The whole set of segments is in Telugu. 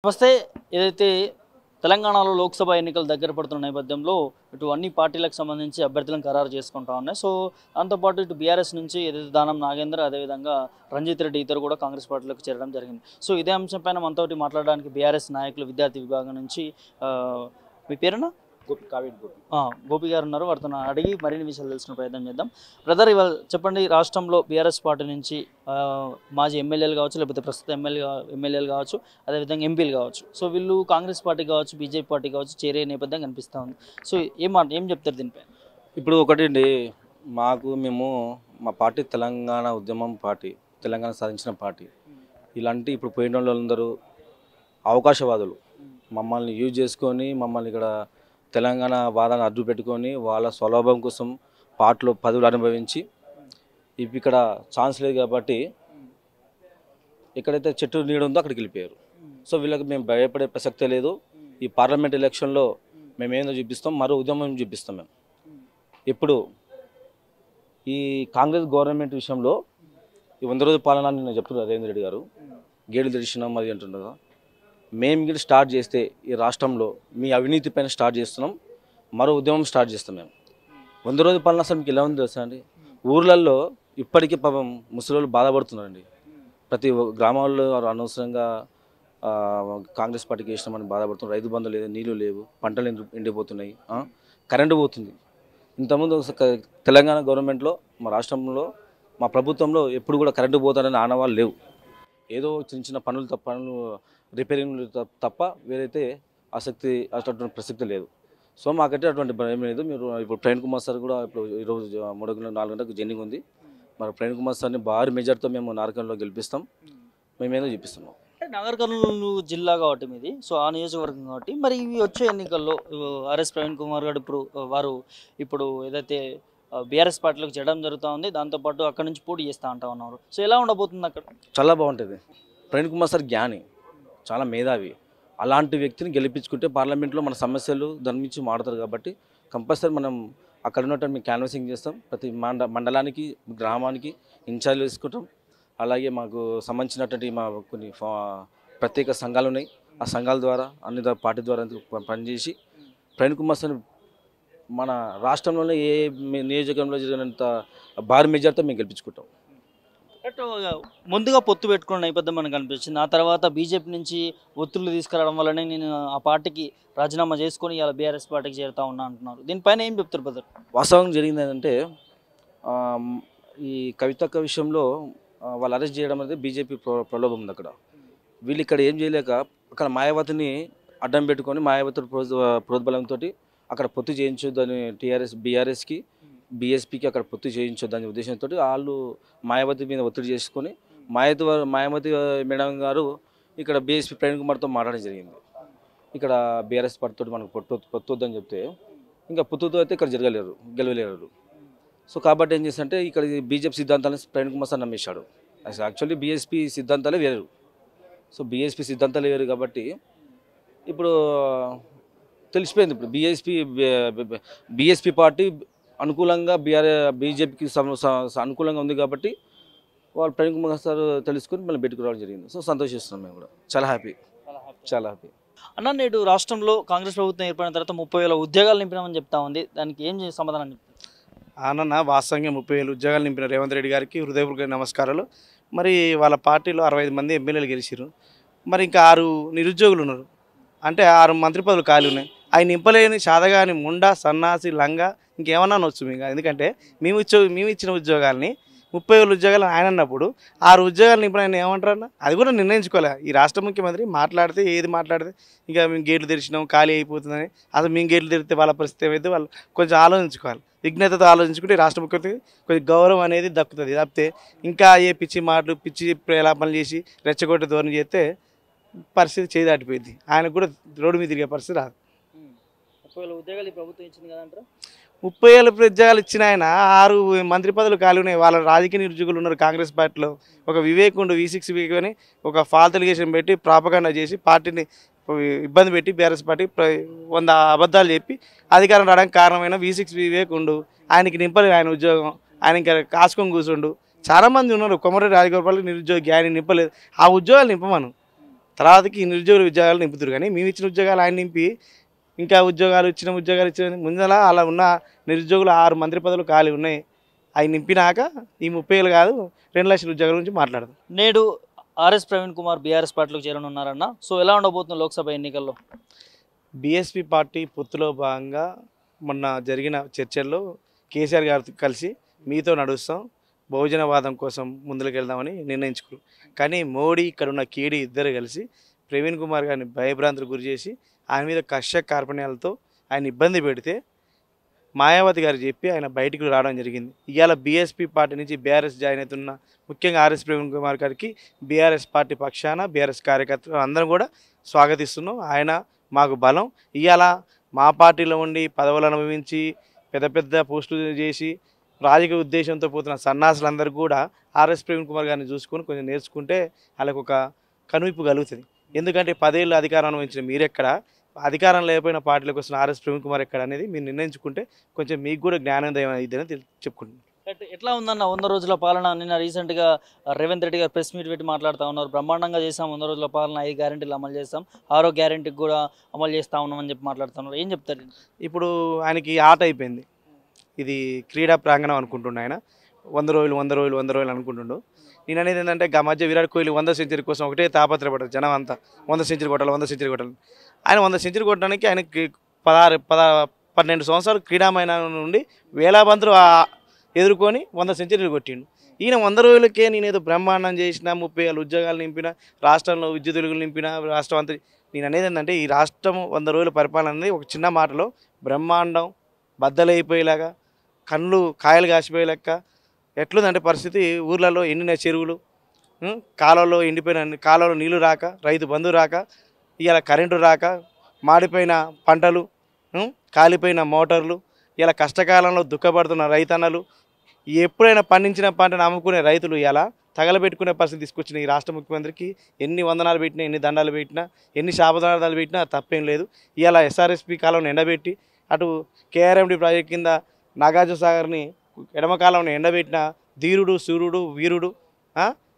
నమస్తే. ఏదైతే తెలంగాణలో లోక్సభ ఎన్నికలు దగ్గర పడుతున్న నేపథ్యంలో ఇటు అన్ని పార్టీలకు సంబంధించి అభ్యర్థులను ఖరారు చేసుకుంటా ఉన్నాయి. సో దాంతోపాటు ఇటు బీఆర్ఎస్ నుంచి ఏదైతే దానం నాగేంద్ర, అదేవిధంగా రంజిత్ రెడ్డి ఇద్దరు కూడా కాంగ్రెస్ పార్టీలోకి చేరడం జరిగింది. సో ఇదే అంశం పైన మనతోటి మాట్లాడడానికి బీఆర్ఎస్ నాయకులు, విద్యార్థి విభాగం నుంచి మీ పేరున గోపి గారు ఉన్నారు. వారితో అడిగి మరిన్ని విషయాలు తెలుసుకునే ప్రయత్నం చేద్దాం. బ్రదర్, ఇవాళ చెప్పండి, రాష్ట్రంలో బీఆర్ఎస్ పార్టీ నుంచి మాజీ ఎమ్మెల్యేలు కావచ్చు, లేకపోతే ప్రస్తుత ఎమ్మెల్యేలు కావచ్చు, అదేవిధంగా ఎంపీలు కావచ్చు, సో వీళ్ళు కాంగ్రెస్ పార్టీ కావచ్చు, బీజేపీ పార్టీ కావచ్చు చేరే నేపథ్యం కనిపిస్తూ ఉంది. సో ఏం చెప్తారు దీనిపై? ఇప్పుడు ఒకటండి, మేము మా పార్టీ తెలంగాణ ఉద్యమం పార్టీ, తెలంగాణ సాధించిన పార్టీ. ఇలాంటి ఇప్పుడు పోయిన వాళ్ళందరూ అవకాశవాదులు మమ్మల్ని యూజ్ చేసుకొని, మమ్మల్ని ఇక్కడ తెలంగాణ వాదాన్ని అడ్డు పెట్టుకొని వాళ్ళ స్వలాభం కోసం పార్టీలో పదవులు అనుభవించి ఇక్కడ ఛాన్స్ లేదు కాబట్టి ఎక్కడైతే చెట్టు నీడ ఉందో అక్కడికి వెళ్ళిపోయారు. సో వీళ్ళకి మేము భయపడే ప్రసక్తే లేదు. ఈ పార్లమెంట్ ఎలక్షన్లో మేము ఏందో చూపిస్తాం, మరో ఉద్యమం చూపిస్తాం. మేము ఇప్పుడు ఈ కాంగ్రెస్ గవర్నమెంట్ విషయంలో ఈ 100 రోజుల పాలన నేను చెప్తున్నారు రేవంత్ రెడ్డి గారు, గేట్లు తెరిచినాం అది అంటున్నారు. మేము గిట్ల స్టార్ట్ చేస్తే ఈ రాష్ట్రంలో మీ అవినీతి పైన స్టార్ట్ చేస్తున్నాం, మరో ఉద్యమం స్టార్ట్ చేస్తాం. మేము 100 రోజుల పాలన అసలు మీకు ఎలా ఉంది తెలుసా అండి? ఊర్లలో ఇప్పటికీ పాపం ముసలోళ్ళు బాధపడుతున్నారండి. ప్రతి గ్రామాల్లో అనవసరంగా కాంగ్రెస్ పార్టీకి వేసినామని బాధపడుతున్నారు. రైతు బంధు లేదు, నీళ్లు లేవు, పంటలు ఎండిపోతున్నాయి, కరెంటు పోతుంది. ఇంతకుముందు తెలంగాణ గవర్నమెంట్లో, మా రాష్ట్రంలో, మా ప్రభుత్వంలో ఎప్పుడు కూడా కరెంటు పోతారని ఆనవాళ్ళు లేవు. ఏదో చిన్న చిన్న పనులు రిపేరింగ్లు తప్ప వేరైతే అటువంటి ప్రసక్తి లేదు. సో మాకైతే అటువంటి భయం లేదు. మీరు ఇప్పుడు ప్రవీణ్ కుమార్ సార్ కూడా ఇప్పుడు ఈరోజు 3-4 గంటలకు జెన్నింగ్ ఉంది. మరి ప్రవీణ్ కుమార్ సార్ని భారీ మెజార్టీతో మేము నార్కన్లో గెలిపిస్తాం. మేమేదో చూపిస్తున్నాం. నగర్ కర్నూలు జిల్లా కాబట్టి మీది, సో ఆ నియోజకవర్గం కాబట్టి మరి ఇవి వచ్చే ఎన్నికల్లో ఆర్ఎస్ ప్రవీణ్ కుమార్ గారు ఇప్పుడు ఏదైతే బీఆర్ఎస్ పార్టీలోకి చేయడం జరుగుతూ ఉంది, దాంతోపాటు అక్కడ నుంచి పోటీ చేస్తూ ఉన్నారు. సో ఎలా ఉండబోతుంది అక్కడ? చాలా బాగుంటుంది. ప్రవీణ్ కుమార్ సార్ జ్ఞాని, చాలా మేధావి. అలాంటి వ్యక్తిని గెలిపించుకుంటే పార్లమెంట్లో మన సమస్యలు దాని నుంచి మాడతారు. కాబట్టి కంపల్సరీ మనం అక్కడ ఉన్నట్టు మేము క్యాన్వాసింగ్ చేస్తాం. ప్రతి మండలానికి, గ్రామానికి ఇన్ఛార్జ్ వేసుకుంటాం. అలాగే మాకు సంబంధించినటువంటి మా కొన్ని ప్రత్యేక సంఘాలు ఉన్నాయి. ఆ సంఘాల ద్వారా అన్ని పార్టీ ద్వారా పనిచేసి ప్రవీణ్ కుమార్ సార్ మన రాష్ట్రంలోనే ఏ నియోజకవర్గంలో జరిగినంత భారీ మెజార్టీతో మేము గెలిపించుకుంటాం. ముందుగా పొత్తు పెట్టుకున్న నేపథ్యం మనకు అనిపించింది. ఆ తర్వాత బీజేపీ నుంచి ఒత్తిళ్లు తీసుకురావడం వల్లనే నేను ఆ పార్టీకి రాజీనామా చేసుకొని ఇలా బీఆర్ఎస్ పార్టీకి చేరుతా ఉన్నా అంటున్నారు. దీనిపైన ఏం చెప్తారు బ్రదర్? వాస్తవం జరిగింది ఏంటంటే, ఈ కవితక్క విషయంలో వాళ్ళు అరెస్ట్ చేయడం అనేది బీజేపీ ప్రలోభం ఉంది. అక్కడ వీళ్ళు ఇక్కడ ఏం చేయలేక అక్కడ మాయావతిని అడ్డం పెట్టుకొని మాయావతి ప్రోద్బలంతో అక్కడ పొత్తు చేయించొద్దని బీఆర్ఎస్కి బీఎస్పీకి అక్కడ పొత్తు చేయించొద్దని ఉద్దేశంతో వాళ్ళు మాయావతి మీద ఒత్తిడి చేసుకొని మాయావతి మేడం గారు ఇక్కడ బీఎస్పీ ప్రవీణ్ కుమార్తో మాట్లాడడం జరిగింది. ఇక్కడ బీఆర్ఎస్ పార్టీతో మనకు పొత్తొద్దని చెప్తే ఇంకా పొత్తుతో అయితే ఇక్కడ గెలవలేరు. సో కాబట్టి ఏం చేస్తుంటే ఇక్కడ బీజేపీ సిద్ధాంతాలను ప్రవీణ్ కుమార్ సార్ నమ్మేశాడు. యాక్చువల్లీ బీఎస్పీ సిద్ధాంతాలే వేరు. సో బీఎస్పీ సిద్ధాంతాలే వేరు కాబట్టి ఇప్పుడు తెలిసిపోయింది. ఇప్పుడు బీఎస్పీ పార్టీ అనుకూలంగా బీజేపీకి అనుకూలంగా ఉంది కాబట్టి వాళ్ళు ప్రవీణ్ కుమార్ సార్ తెలుసుకొని మళ్ళీ బయటకు రావడం జరిగింది. సో సంతోషిస్తున్నాం. మేము కూడా చాలా హ్యాపీ. అన్న, నేడు రాష్ట్రంలో కాంగ్రెస్ ప్రభుత్వం ఏర్పడిన తర్వాత 30,000 ఉద్యోగాలు నింపినామని చెప్తా ఉంది. దానికి ఏం సమాధానం చెప్తారు? అన్న, వాస్తవంగా 30,000 ఉద్యోగాలు నింపిన రేవంత్ రెడ్డి గారికి హృదయపూర్వక నమస్కారాలు. మరి వాళ్ళ పార్టీలో 65 మంది ఎమ్మెల్యేలు గెలిచారు. మరి ఇంకా 6 నిరుద్యోగులు ఉన్నారు. అంటే 6 మంత్రి పదవులు ఖాళీ ఉన్నాయి. అవి నింపలేని చాదగాని ముండా, సన్నాసి, లంగా ఇంకేమన్నా అనొచ్చు మీకు. ఎందుకంటే మేము ఇచ్చిన ఉద్యోగాల్ని 30,000 ఉద్యోగాలు ఆయన అన్నప్పుడు 6 ఉద్యోగాలు నింపడం ఏమంటారన్న? అది కూడా నిర్ణయించుకోలే. ఈ రాష్ట్ర ముఖ్యమంత్రి మాట్లాడితే ఏది మాట్లాడితే ఇంకా మేము గేట్లు తెరిచినాం ఖాళీ అయిపోతుందని, అసలు మేము గేట్లు తెరిస్తే వాళ్ళ పరిస్థితి ఏమైతే వాళ్ళు కొంచెం ఆలోచించుకోవాలి. విజ్ఞతతో ఆలోచించుకుంటే రాష్ట్ర ముఖ్యమంత్రి కొంచెం గౌరవం అనేది దక్కుతుంది. తప్పితే ఇంకా ఏ పిచ్చి మాటలు, పిచ్చి ప్రేలాపనలు చేసి రెచ్చగొట్టే ధోరణి చేస్తే పరిస్థితి చేయి దాటిపోయింది. ఆయనకు కూడా రోడ్డు మీద తిరిగే పరిస్థితి రాదు. 30,000 ఉద్యోగాలు ప్రభుత్వం ఇచ్చింది కదంటారా? 30,000 ఉద్యోగాలు ఇచ్చిన ఆయన 6 మంత్రి పదవులు ఖాళీ ఉన్నాయి. వాళ్ళ రాజకీయ నిరుద్యోగులు ఉన్నారు కాంగ్రెస్ పార్టీలో. ఒక వివేకుండు V6 అని ఒక ఫాల్త్ ఎలిగేషన్ పెట్టి ప్రాపగాండా చేసి పార్టీని ఇబ్బంది పెట్టి బీఆర్ఎస్ పార్టీ 100 అబద్ధాలు చెప్పి అధికారం రావడానికి కారణమైన V6 వివేకుండు. ఆయనకి నింపలేదు ఆయన ఉద్యోగం. ఆయన ఇంకా కాసుకొని కూర్చుండు. చాలామంది ఉన్నారు. కొమరెడ్డి రాజగోపాల్ నిరుద్యోగి, ఆయన నింపలేదు. ఆ ఉద్యోగాలు నింపమను. తర్వాతకి నిరుద్యోగుల ఉద్యోగాలు నింపుతారు, కానీ మేము ఇచ్చిన ఉద్యోగాలు ఆయన నింపి ఇంకా ఉద్యోగాలు ఇచ్చిన ముందర అలా ఉన్న నిరుద్యోగులు 6 మంత్రి పదవులు ఖాళీ ఉన్నాయి. అవి నింపినాక ఈ 30,000 కాదు 2 లక్షల ఉద్యోగాల గురించి మాట్లాడదాం. నేడు ఆర్ఎస్ ప్రవీణ్ కుమార్ బీఆర్ఎస్ పార్టీలోకి చేరనున్నారన్న. సో ఎలా ఉండబోతుంది లోక్సభ ఎన్నికల్లో? బీఎస్పీ పార్టీ పొత్తులో భాగంగా మొన్న జరిగిన చర్చల్లో కేసీఆర్ గారితో కలిసి మీతో నడుస్తాం, బహుజనవాదం కోసం ముందుకు వెళ్దామని నిర్ణయించుకున్నారు. కానీ మోడీ ఇక్కడ ఉన్న కేడీ ఇద్దరు కలిసి ప్రవీణ్ కుమార్ గారిని భయభ్రాంతులకు గురి చేసి ఆయన మీద కక్ష కార్పణ్యాలతో ఆయన ఇబ్బంది పెడితే మాయావతి గారు చెప్పి ఆయన బయటికి రావడం జరిగింది. ఇవాళ బీఎస్పీ పార్టీ నుంచి బీఆర్ఎస్ జాయిన్ అవుతున్న ముఖ్యంగా ఆర్ఎస్ ప్రవీణ్ కుమార్ గారికి బీఆర్ఎస్ పార్టీ పక్షాన బీఆర్ఎస్ కార్యకర్తలు అందరం కూడా స్వాగతిస్తున్నాం. ఆయన మాకు బలం. ఇవాళ మా పార్టీలో ఉండి పదవులు అనుభవించి పెద్ద పెద్ద పోస్టులు చేసి రాజకీయ ఉద్దేశంతో పోతున్న సన్నాసులందరూ కూడా ఆర్ఎస్ ప్రవీణ్ కుమార్ గారిని చూసుకొని కొంచెం నేర్చుకుంటే వాళ్ళకు ఒక కనువిప్పు కలుగుతుంది. ఎందుకంటే 10 ఏళ్ళు అధికారం అనుభవించిన మీరెక్కడ, అధికారం లేకపోయిన పార్టీలకు వస్తున్న ఆర్ఎస్ ప్రవీణ్ కుమార్ ఎక్కడ అనేది మీరు నిర్ణయించుకుంటే కొంచెం మీకు కూడా జ్ఞానోదయం అయిద్దని చెప్పుకుంటున్నాను. ఎట్లా ఉందన్న 100 రోజుల పాలన? నిన్న రీసెంట్గా రేవంత్ రెడ్డి గారు ప్రెస్ మీట్ పెట్టి మాట్లాడుతూ ఉన్నారు. బ్రహ్మాండంగా చేస్తాం, 100 రోజుల పాలన 5 గ్యారెంటీలు అమలు చేస్తాం, 6వ గ్యారెంటీకి కూడా అమలు చేస్తూ ఉన్నామని చెప్పి మాట్లాడుతున్నారు. ఏం చెప్తారు? ఇప్పుడు ఆయనకి ఆట అయిపోయింది, ఇది క్రీడా ప్రాంగణం అనుకుంటుండే ఆయన. 100 రోజులు అనుకుంటుండు. నేను అనేది ఏంటంటే మధ్య విరాట్ కోహ్లీ 100 సెంచరీ కోసం ఒకటే తాపత్రపడ్డారు జనం అంతా, 100 సెంచరీ కొట్టాలి. ఆయన 100 సెంచరీ కొట్టడానికి ఆయనకి 12 సంవత్సరాలు క్రీడామైన నుండి వేల బంతులు ఎదుర్కొని 100 సెంచరీలు కొట్టిండు. ఈయన 100 రోజులకే నేనేదో బ్రహ్మాండం చేసిన, 30,000 ఉద్యోగాలు నింపిన, రాష్ట్రంలో విద్యుత్ వెలుగులు నింపిన, రాష్ట్రం అంతా. నేను అనేది ఏంటంటే ఈ రాష్ట్రం 100 రోజుల పరిపాలన అనేది ఒక చిన్న మాటలో బ్రహ్మాండం బద్దలైపోయేలాగా, కళ్ళు కాయలు కాసిపోయేలాక ఎట్లుందంటే పరిస్థితి. ఊర్లలో ఎండిన చెరువులు, కాలువలో ఎండిపోయిన కాలువలో నీళ్లు రాక, రైతు బంధు రాక, ఇవాళ కరెంటు రాక, మాడిపోయిన పంటలు, కాలిపోయిన మోటార్లు, ఇలా కష్టకాలంలో దుఃఖపడుతున్న రైతన్నలు, ఎప్పుడైనా పండించిన పంటను అమ్ముకునే రైతులు ఇలా తగలబెట్టుకునే పరిస్థితి తీసుకొచ్చిన ఈ రాష్ట్ర ముఖ్యమంత్రికి ఎన్ని వందనాలు పెట్టినా, ఎన్ని దండాలు పెట్టినా, ఎన్ని శాపదార్థాలు పెట్టినా తప్పేం లేదు. ఇలా ఎస్ఆర్ఎస్పి కాలంలో ఎండబెట్టి అటు కేఆర్ఎండి ప్రాజెక్ట్ కింద నాగార్జున సాగర్ని ఎడమ కాలంలో ఎండబెట్టిన ధీరుడు, సూర్యుడు, వీరుడు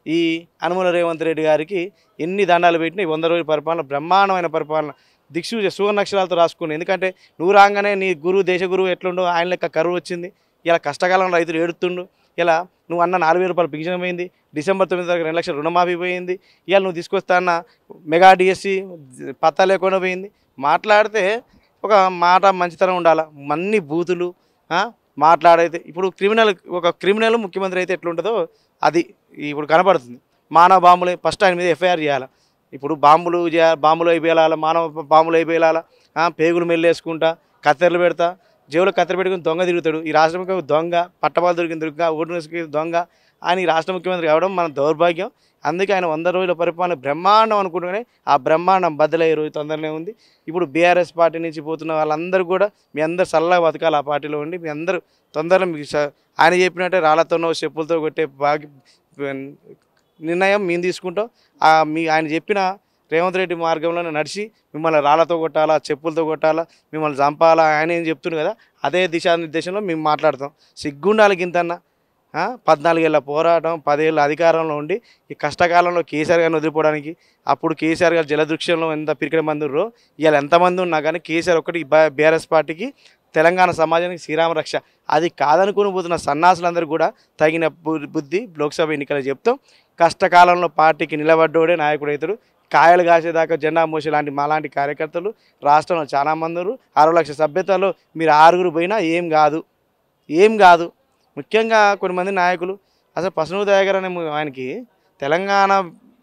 ఈ అనుమల రేవంత్ రెడ్డి గారికి ఎన్ని దండాలు పెట్టినా 100 రోజుల పరిపాలన బ్రహ్మాండమైన పరిపాలన దిక్సూచ సువర్ణాక్షరాలతో రాసుకుని. ఎందుకంటే నువ్వు రాగానే నీ గురువు దేశ గురువు ఎట్లుండో ఆయన లెక్క కరువు వచ్చింది. ఇలా కష్టకాలంలో రైతులు ఏడుతుండు. ఇలా నువ్వు అన్న 4,000 రూపాయలు పింఛన్ పోయింది, December 9 తారీఖు 2 లక్షల రుణమాఫీ పోయింది. ఇవాళ నువ్వు తీసుకొస్తా అన్న మెగా డిఎస్సి పత్తా లేకుండా పోయింది. మాట్లాడితే ఒక మాట మంచితనం ఉండాలి, అన్ని బూతులు మాట్లాడైతే. ఇప్పుడు ఒక క్రిమినల్ ముఖ్యమంత్రి అయితే ఎట్లుంటుందో అది ఇప్పుడు కనపడుతుంది. మానవ బాంబులు ఫస్ట్ ఆయన మీద ఎఫ్ఐఆర్ చేయాలి. ఇప్పుడు బాంబులు అయిపోయాల, మానవ బాంబులు అయిపోయాల, పేగులు మెల్లేసుకుంటా, కత్తెరలు పెడతా, జేబులో కత్తెర పెట్టుకుని దొంగ తిరుగుతాడు. ఈ రాష్ట్ర ముఖ్యమంత్రి దొంగ, పట్టబాలు దొంగ, ఓటు వేసుకుని దొంగ ఆయన ఈ రాష్ట్ర ముఖ్యమంత్రి కావడం మన దౌర్భాగ్యం. అందుకే ఆయన 100 రోజుల పరిపాలన బ్రహ్మాండం అనుకుంటూనే ఆ బ్రహ్మాండం బద్దలయ్యే రోజు తొందరనే ఉంది. ఇప్పుడు బీఆర్ఎస్ పార్టీ నుంచి పోతున్న వాళ్ళందరూ కూడా మీ అందరు చల్లగా బతకాలి, ఆ పార్టీలో ఉండి మీ అందరూ తొందరగా మీకు ఆయన చెప్పినట్టే రాళ్లతోనో చెప్పులతో కొట్టే నిర్ణయం మేము తీసుకుంటాం. ఆయన చెప్పిన రేవంత్ రెడ్డి మార్గంలోనే నడిచి మిమ్మల్ని రాళ్లతో కొట్టాలా, చెప్పులతో కొట్టాలా, మిమ్మల్ని చంపాలా ఆయన ఏం చెప్తుంది కదా, అదే దిశానిర్దేశంలో మేము మాట్లాడతాం. సిగ్గుండాలి గింతన్నా. 14 ఏళ్ళ పోరాటం, 10 ఏళ్ళ అధికారంలో ఉండి ఈ కష్టకాలంలో కేసీఆర్ గారిని వదిలిపోవడానికి, అప్పుడు కేసీఆర్ గారు జలదృశ్యంలో ఎంత పిరికిన మంది ఉన్నారో ఇవాళ ఎంతమంది ఉన్నా కానీ కేసీఆర్ ఒకటి బీఆర్ఎస్ పార్టీకి తెలంగాణ సమాజానికి శ్రీరామ రక్ష. అది కాదనుకుని పోతున్న సన్నాసులందరూ కూడా తగిన బుద్ధి లోక్సభ ఎన్నికలు చెప్తాం. కష్టకాలంలో పార్టీకి నిలబడ్డోడే నాయకుడు అవుతాడు. కాయలు కాసేదాకా జెండా మోసే లాంటి మాలాంటి కార్యకర్తలు రాష్ట్రంలో చాలామంది ఉన్నారు. 60 లక్షల సభ్యతలో మీరు 6 పోయినా ఏం కాదు. ముఖ్యంగా కొంతమంది నాయకులు అసలు పసునూరు దయాకర్ అనే ఆయనకి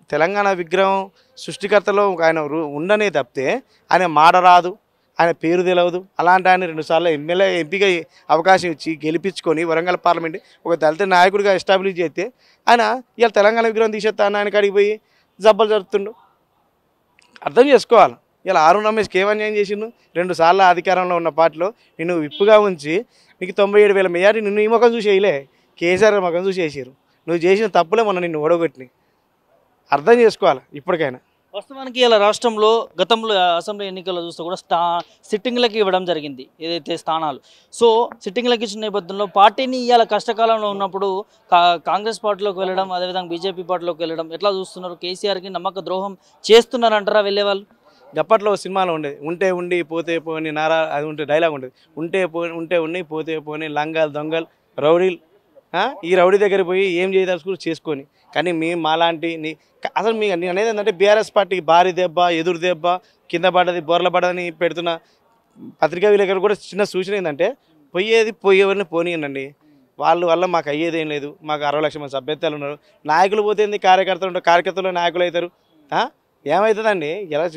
తెలంగాణ విగ్రహం సృష్టికర్తలో ఆయన ఉండనే తప్పితే ఆయన మాట రాదు, ఆయన పేరు తెలియదు. అలాంటి ఆయన 2 సార్లు ఎమ్మెల్యే ఎంపీగా అవకాశం ఇచ్చి గెలిపించుకొని వరంగల్ పార్లమెంట్ ఒక దళిత నాయకుడిగా ఎస్టాబ్లిష్ చేస్తే ఆయన ఇవాళ తెలంగాణ విగ్రహం తీసేస్తాను ఆయన కాడికి పోయి జబ్బలు జరుపుతుండు. అర్థం చేసుకోవాలి. ఇలా ఆరు రమేష్కి ఏమన్యాయం చేసిండు? 2 సార్లు అధికారంలో ఉన్న పార్టీలో నిన్ను విప్పుగా ఉంచి నీకు 97,000 మెజార్టీ నిన్ను ఈ ముఖం చూసి వేయలే, కేసీఆర్ ముఖం చూసి వేసారు. నువ్వు చేసిన తప్పులే మొన్న నిన్ను ఓడగొట్టినాయి. అర్థం చేసుకోవాలి ఇప్పటికైనా. వాస్తవానికి ఇలా రాష్ట్రంలో గతంలో అసెంబ్లీ ఎన్నికల్లో చూస్తే కూడా సిట్టింగ్లకి ఇవ్వడం జరిగింది ఏదైతే స్థానాలు. సో సిట్టింగ్లకి ఇచ్చిన నేపథ్యంలో పార్టీని ఇవాళ కష్టకాలంలో ఉన్నప్పుడు కాంగ్రెస్ పార్టీలోకి వెళ్ళడం, అదేవిధంగా బీజేపీ పార్టీలోకి వెళ్ళడం ఎట్లా చూస్తున్నారు? కేసీఆర్కి నమ్మక ద్రోహం చేస్తున్నారంటారా వెళ్ళేవాళ్ళు? గప్పట్లో సినిమాలో ఉండేది, ఉంటే ఉండి పోతే పోని నారా, అది ఉంటే డైలాగ్ ఉండేది, ఉంటే ఉండి పోతే పోని లంగాలు దొంగలు రౌడీలు. ఈ రౌడీ దగ్గర పోయి ఏం చేయదలుచుకుని చేసుకొని. కానీ మేము మాలాంటి అసలు నేను అనేది ఏంటంటే బీఆర్ఎస్ పార్టీకి భారీ దెబ్బ, ఎదురు దెబ్బ, కింద పడ్డది బోర్ల పడ్డదని పెడుతున్న పత్రికా విలేకరులు కూడా చిన్న సూచన ఏంటంటే పోయేవారిని పోనీయండి. వాళ్ళ వల్ల మాకు అయ్యేదేం లేదు. మాకు 60 లక్షల మంది సభ్యత్వాలు ఉన్నారు. నాయకులు పోతేంది, కార్యకర్తలు ఉంటారు, కార్యకర్తలు నాయకులు అవుతారు. ఏమవుతుందండి? ఎలా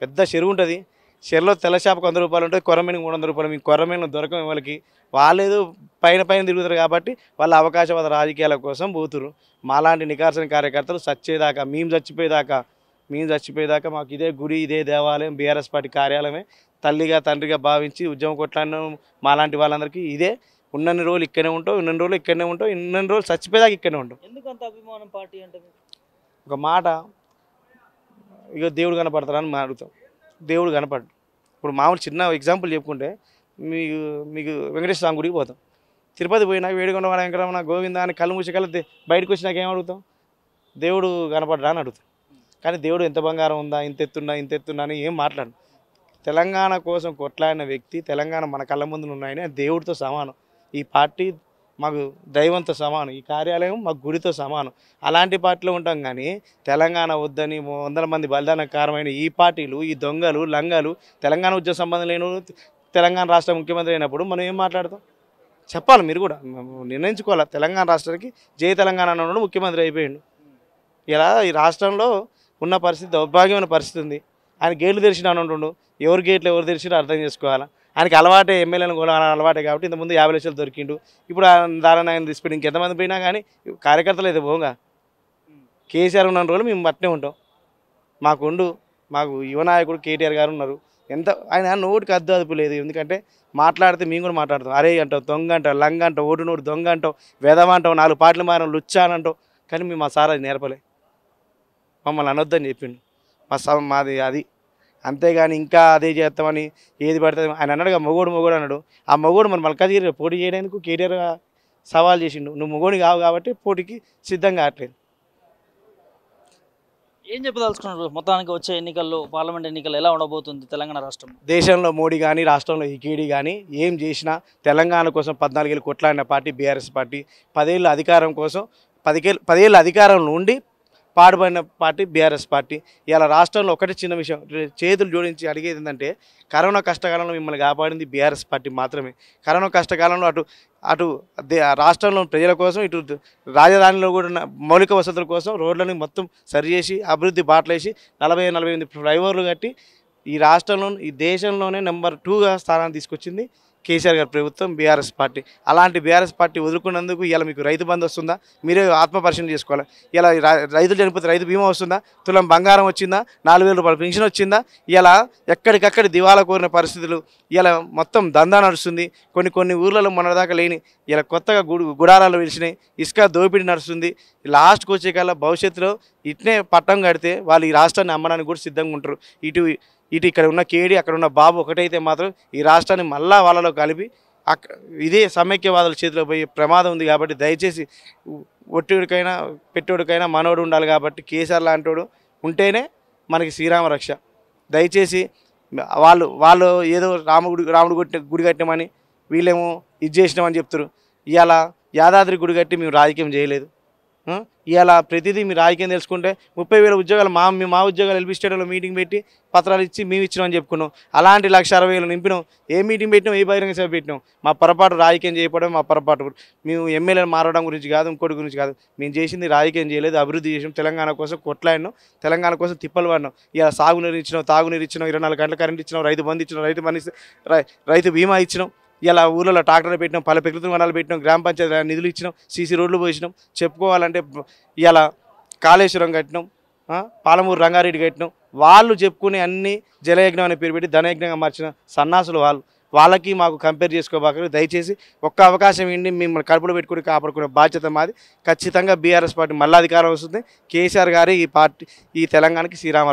పెద్ద చెరువు ఉంటుంది, చెరువులో తెల్ల చేపకు 100 రూపాయలు ఉంటుంది, కొర్రమీనుకు 300 రూపాయలు. మీ కొర్రమీను దొరకని వాళ్ళకి వాళ్ళేదో పైన తిరుగుతారు కాబట్టి వాళ్ళ అవకాశవాద రాజకీయాల కోసం పోతురు. మాలాంటి నికార్సన కార్యకర్తలు చచ్చేదాకా, మేము చచ్చిపోయేదాకా మాకు ఇదే గుడి, ఇదే దేవాలయం, బీఆర్ఎస్ పార్టీ కార్యాలయమే తల్లిగా తండ్రిగా భావించి ఉద్యమం కొట్లాడిన మాలాంటి వాళ్ళందరికీ ఇదే. ఉన్నన్ని రోజులు ఇక్కడనే ఉంటాం, ఉన్నన్ని రోజులు ఇక్కడనే ఉంటాం, ఇన్ని రోజులు చచ్చిపోయేదాకా ఇక్కడనే ఉంటాం. ఎందుకంత అభిమానం పార్టీ అంటే? ఒక మాట, ఇక దేవుడు కనపడతారని మనం అడుగుతాం. దేవుడు కనపడు. ఇప్పుడు మామూలు చిన్న ఎగ్జాంపుల్ చెప్పుకుంటే మీకు వెంకటేశ్వర స్వామి గుడికి పోతాం. తిరుపతి పోయినా వేడుకొండ వెంకటరమణ గోవింద అని కళ్ళు మూసి కళ్ళు బయటకు వచ్చినాక ఏం అడుగుతాం? దేవుడు కనపడరా అని అడుగుతాం. కానీ దేవుడు ఎంత బంగారం ఉందా, ఇంత ఎత్తున్నా అని ఏం మాట్లాడు. తెలంగాణ కోసం కొట్లాడిన వ్యక్తి, తెలంగాణ మన కళ్ళ ముందు ఉన్నాయని దేవుడితో సమానం. ఈ పార్టీ మాకు దైవంతో సమానం, ఈ కార్యాలయం మాకు గుడితో సమానం. అలాంటి పార్టీలో ఉంటాం. కానీ తెలంగాణ వద్దని 100 మంది బలిదానకు కారణమైన ఈ పార్టీలు, ఈ దొంగలు లంగాలు, తెలంగాణ ఉద్యమ సంబంధం లేని తెలంగాణ రాష్ట్ర ముఖ్యమంత్రి అయినప్పుడు మనం ఏం మాట్లాడతాం? చెప్పాలి, మీరు కూడా నిర్ణయించుకోవాలి. తెలంగాణ రాష్ట్రానికి జై తెలంగాణ అన్నాడు, ముఖ్యమంత్రి అయిపోయాడు. ఇలా ఈ రాష్ట్రంలో ఉన్న పరిస్థితి దౌర్భాగ్యమైన పరిస్థితి ఉంది. ఆయన గేట్లు తెరిచిన అంటుండు, ఎవరు గేట్లు ఎవరు తెరిచినా అర్థం చేసుకోవాలి. ఆయనకి అలవాటే, ఎమ్మెల్యేలను కూడా అలవాటే కాబట్టి ఇంతకుముందు 50 లక్షలు దొరికిండు. ఇప్పుడు దాని ఆయన తీసుకుని ఇంకెంతమంది పోయినా కానీ కార్యకర్తలు అయితే పోగా. కేసీఆర్ ఉన్న రోజులు మేము బట్టే ఉంటాం. మాకు యువ నాయకుడు కేటీఆర్ గారు ఉన్నారు. ఆయన నోటికి అద్దు లేదు. ఎందుకంటే మాట్లాడితే మేము కూడా మాట్లాడతాం. అరే అంటావు, దొంగ అంటావు, లంగ అంటావు, ఓటు నోటు దొంగ అంటావు, వెధవ అంటావు, 4 పాటలు మారం లుచ్చా అని అంటావు. కానీ మేము మా సార్ అది నేర్పలే, మమ్మల్ని అనొద్దని చెప్పిండు. మాది అది. అంతేగాని ఇంకా అదే చేస్తామని ఏది పడుతుంది ఆయన అన్నాడు. మొగోడు అన్నాడు. ఆ మొగోడు మన మల్కాజిగిరి పోటీ చేయడానికి కేటీఆర్ సవాల్ చేసిండు. నువ్వు మొగోని కావు కాబట్టి పోటీకి సిద్ధంగా కావట్లేదు. ఏం చెప్పదలుచుకున్నారు? మొత్తానికి వచ్చే ఎన్నికల్లో, పార్లమెంట్ ఎన్నికలు ఎలా ఉండబోతుంది తెలంగాణ రాష్ట్రం? దేశంలో మోడీ కానీ, రాష్ట్రంలో ఈ కేడీ కానీ ఏం చేసినా తెలంగాణ కోసం 14 ఏళ్ళు కొట్లాడిన పార్టీ బీఆర్ఎస్ పార్టీ. 10 ఏళ్ళ అధికారం కోసం 10 ఏళ్ళ అధికారంలో ఉండి పాడుపడిన పార్టీ బీఆర్ఎస్ పార్టీ. ఇలా రాష్ట్రంలో ఒకటి చిన్న విషయం చేతులు జోడించి అడిగేది ఏంటంటే, కరోనా కష్టకాలంలో మిమ్మల్ని కాపాడింది బీఆర్ఎస్ పార్టీ మాత్రమే. కరోనా కష్టకాలంలో అటు రాష్ట్రంలో ప్రజల కోసం, ఇటు రాజధానిలో కూడా మౌలిక వసతుల కోసం రోడ్లను మొత్తం సరిచేసి అభివృద్ధి బాటలేసి 40-48 ఫ్లైఓవర్లు కట్టి ఈ రాష్ట్రంలో, ఈ దేశంలోనే నెంబర్ 2గా స్థానాన్ని తీసుకొచ్చింది కేసీఆర్ గారి ప్రభుత్వం, బీఆర్ఎస్ పార్టీ. అలాంటి బీఆర్ఎస్ పార్టీ వదులుకున్నందుకు ఇలా మీకు రైతు బంధు వస్తుందా? మీరే ఆత్మపరిశీలన చేసుకోవాలి. ఇలా రైతులు చనిపోతే రైతు బీమా వస్తుందా? తులం బంగారం వచ్చిందా? 4,000 రూపాయల పెన్షన్ వచ్చిందా? ఇలా ఎక్కడికక్కడ దివాలా కోరిన పరిస్థితులు. ఇలా మొత్తం దందా నడుస్తుంది. కొన్ని ఊర్లలో మొన్నదాకా లేని ఇలా కొత్తగా గుడారాలు వెలిసినాయి. ఇసుక దోపిడీ నడుస్తుంది. లాస్ట్కి వచ్చే కల్లా భవిష్యత్తులో ఇట్నే పట్టం కడితే వాళ్ళు ఈ రాష్ట్రాన్ని అమ్మడానికి కూడా సిద్ధంగా ఉంటారు. ఇటు ఇక్కడ ఉన్న కేడీ, అక్కడ ఉన్న బాబు ఒకటైతే మాత్రం ఈ రాష్ట్రాన్ని మళ్ళా వాళ్ళలో కలిపి ఇదే సమైక్యవాదుల చేతిలో పోయే ప్రమాదం ఉంది. కాబట్టి దయచేసి ఒట్టిడికైనా పెట్టోడికైనా మనోడు ఉండాలి. కాబట్టి కేసీఆర్ లాంటోడు ఉంటేనే మనకి శ్రీరామ రక్ష. దయచేసి వాళ్ళు ఏదో రాముడు గుడి కట్టామని వీళ్ళేమో ఇది చేసినామని చెప్తారు. ఇవాళ యాదాద్రి గుడి కట్టి మేము రాజకీయం చేయలేదు. ఇవాళ ప్రతిదీ మీరు రాజకీయం తెలుసుకుంటే 30,000 ఉద్యోగాలు మా ఉద్యోగాలు ఎల్బీ స్టేడియంలో మీటింగ్ పెట్టి పత్రాలు ఇచ్చి మేము ఇచ్చినామని చెప్పుకున్నాం. అలాంటి 1,60,000 నింపినాం. ఏ మీటింగ్ పెట్టినాం, ఏ బహిరంగ సభ పెట్టినాం. మా పొరపాటు రాజకీయం చేయకపోవడం మా పొరపాటు. మేము ఎమ్మెల్యేలు మారడం గురించి కాదు, ఇంకోటి గురించి కాదు. మేము చేసింది రాజకీయం చేయలేదు, అభివృద్ధి చేసాం. తెలంగాణ కోసం కొట్లాడినాం, తెలంగాణ కోసం తిప్పలు పడినాం. ఇలా సాగునీరు ఇచ్చినాం, తాగునీరు ఇచ్చినాం, 24 గంటల కరెంట్ ఇచ్చినాం, రైతు బంధు ఇచ్చినాం, రైతు బీమా ఇచ్చినాం. ఇలా ఊళ్ళలో ట్రాక్టర్లు పెట్టినాం, పలు ప్రకృతి వనాలు పెట్టినాం, గ్రామ పంచాయతీ నిధులు ఇచ్చినాం, సీసీ రోడ్లు పోసినాం. చెప్పుకోవాలంటే ఇలా కాళేశ్వరం కట్టినాం, పాలమూరు రంగారెడ్డి కట్టినాం. వాళ్ళు చెప్పుకునే అన్ని జలయజ్ఞం అనే పేరు పెట్టి ధనయజ్ఞంగా మార్చిన సన్నాసులు వాళ్ళకి మాకు కంపేర్ చేసుకోబాక. దయచేసి ఒక్క అవకాశం ఏంటి, మిమ్మల్ని కడుపులో పెట్టుకుని కాపాడుకునే బాధ్యత మాది. ఖచ్చితంగా బీఆర్ఎస్ పార్టీ మళ్ళీ అధికారం వస్తుంది. కేసీఆర్ గారి ఈ తెలంగాణకి శ్రీరామ